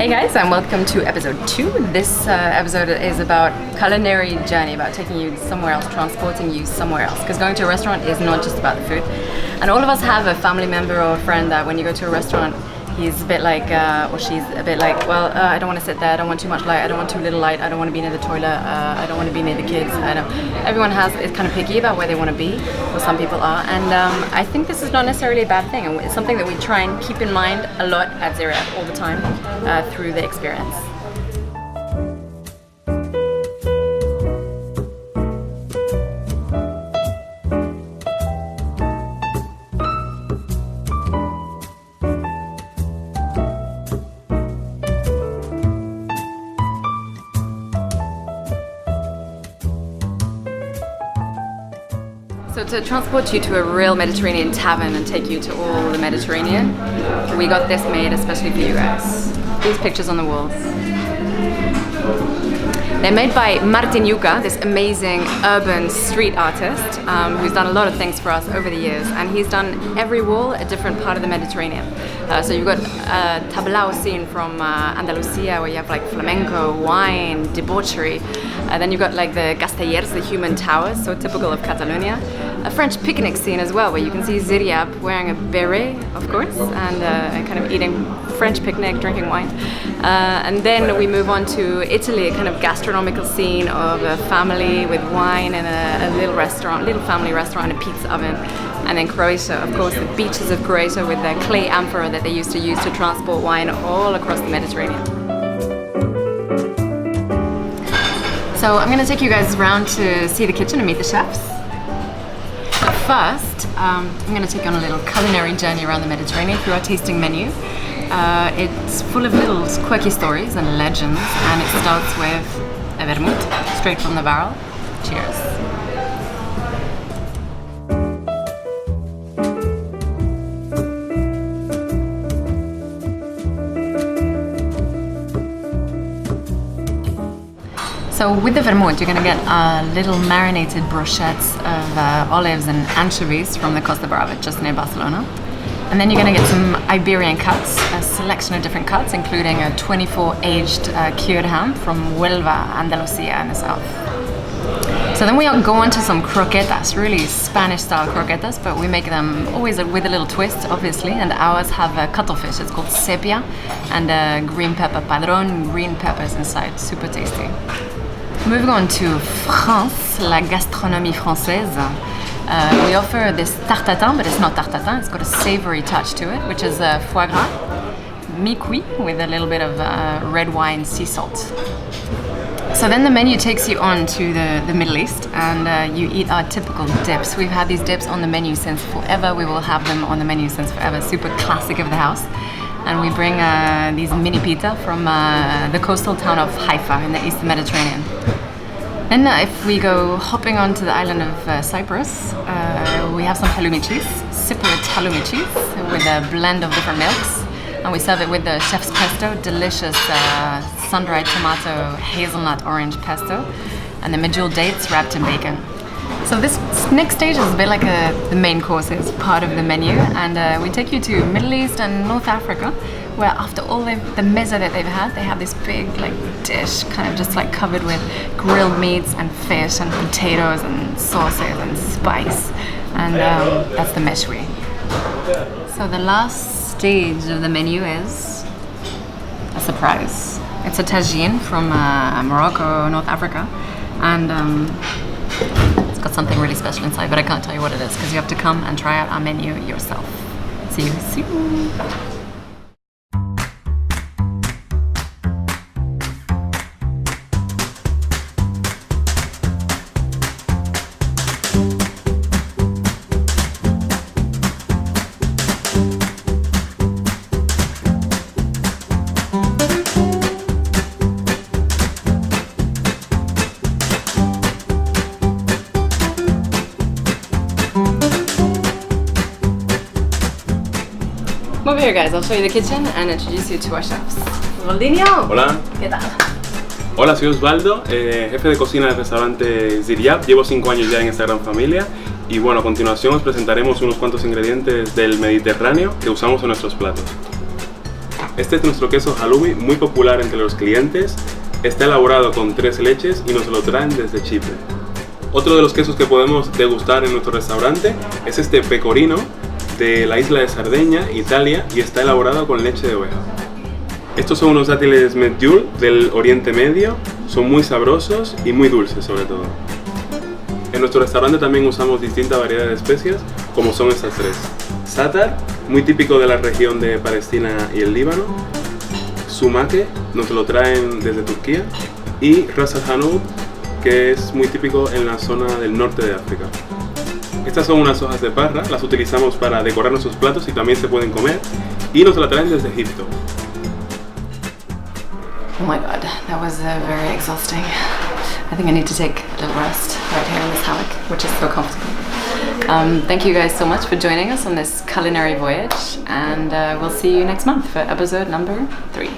Hey guys, and welcome to episode 2. This episode is about culinary journey, about taking you somewhere else, transporting you somewhere else. Because going to a restaurant is not just about the food. And all of us have a family member or a friend that when you go to a restaurant, he's a bit like, or she's a bit like, well, I don't want to sit there, I don't want too much light, I don't want too little light, I don't want to be near the toilet, I don't want to be near the kids. Everyone is kind of picky about where they want to be, or some people are, and I think this is not necessarily a bad thing, and it's something that we try and keep in mind a lot at Ziryab all the time through the experience. So to transport you to a real Mediterranean tavern and take you to all the Mediterranean, we got this made especially for you guys. These pictures on the walls. They're made by Martin Juka, this amazing urban street artist who's done a lot of things for us over the years, and he's done every wall a different part of the Mediterranean. So you've got a tablao scene from Andalusia where you have like flamenco, wine, debauchery. Then you've got like the castellers, the human towers, so typical of Catalonia. A French picnic scene as well, where you can see Ziryab wearing a beret, of course, and kind of eating French picnic, drinking wine. And then we move on to Italy, a kind of gastronomical scene of a family with wine and a little restaurant, little family restaurant, and a pizza oven. And then Croatia, of course, the beaches of Croatia with the clay amphora that they used to use to transport wine all across the Mediterranean. So I'm going to take you guys around to see the kitchen and meet the chefs. But first, I'm going to take you on a little culinary journey around the Mediterranean through our tasting menu. It's full of little quirky stories and legends, and it starts with a vermouth, straight from the barrel. Cheers. So with the vermouth, you're going to get little marinated brochettes of olives and anchovies from the Costa Brava, just near Barcelona. And then you're going to get some Iberian cuts, a selection of different cuts, including a 24-aged cured ham from Huelva, Andalusia in the south. So then we go on to some croquetas, really Spanish-style croquetas, but we make them always with a little twist, obviously, and ours have a cuttlefish. It's called sepia, and green pepper, padron, green peppers inside, super tasty. Moving on to France, la gastronomie française. We offer this tarte tatin, but it's not tarte tatin, it's got a savory touch to it, which is foie gras, mi-cuit, with a little bit of red wine sea salt. So then the menu takes you on to the Middle East, and you eat our typical dips. We've had these dips on the menu since forever, we will have them on the menu since forever, super classic of the house. And we bring these mini pita from the coastal town of Haifa in the Eastern Mediterranean. Then if we go hopping onto the island of Cyprus, we have some halloumi cheese, Cypriot halloumi cheese with a blend of different milks. And we serve it with the chef's pesto, delicious sun-dried tomato, hazelnut orange pesto, and the medjool dates wrapped in bacon. So this next stage is a bit like the main course, it's part of the menu, and we take you to Middle East and North Africa, where after all the meze that they've had, they have this big like dish kind of just like covered with grilled meats and fish and potatoes and sauces and spice, and that's the meshwi. So the last stage of the menu is a surprise. It's a tagine from Morocco, North Africa, and it's got something really special inside, but I can't tell you what it is because you have to come and try out our menu yourself. See you soon. Over here, guys, I'll show you the kitchen and introduce you to our chefs. Osvaldinho. Hola. ¿Qué tal? Hola, soy Osvaldo, jefe de cocina del restaurante Ziryab. Llevo 5 años ya en esta gran familia y bueno, a continuación os presentaremos unos cuantos ingredientes del Mediterráneo que usamos en nuestros platos. Este es nuestro queso halloumi, muy popular entre los clientes. Está elaborado con 3 leches y nos lo traen desde Chipre. Otro de los quesos que podemos degustar en nuestro restaurante es este pecorino de la isla de Cerdeña, Italia, y está elaborado con leche de oveja. Estos son unos dátiles medjool del Oriente Medio, son muy sabrosos y muy dulces sobre todo. En nuestro restaurante también usamos distintas variedades de especias, como son estas 3. Za'atar, muy típico de la región de Palestina y el Líbano. Sumake, nos lo traen desde Turquía. Y Ras al Hanout, que es muy típico en la zona del norte de África. Estas son unas hojas de parra, las utilizamos para decorar nuestros platos y también se pueden comer. Y nos la traen desde Egipto. Oh my god, that was very exhausting. I think I need to take a little rest right here in this hammock, which is so comfortable. Thank you guys so much for joining us on this culinary voyage, and we'll see you next month for episode number 3.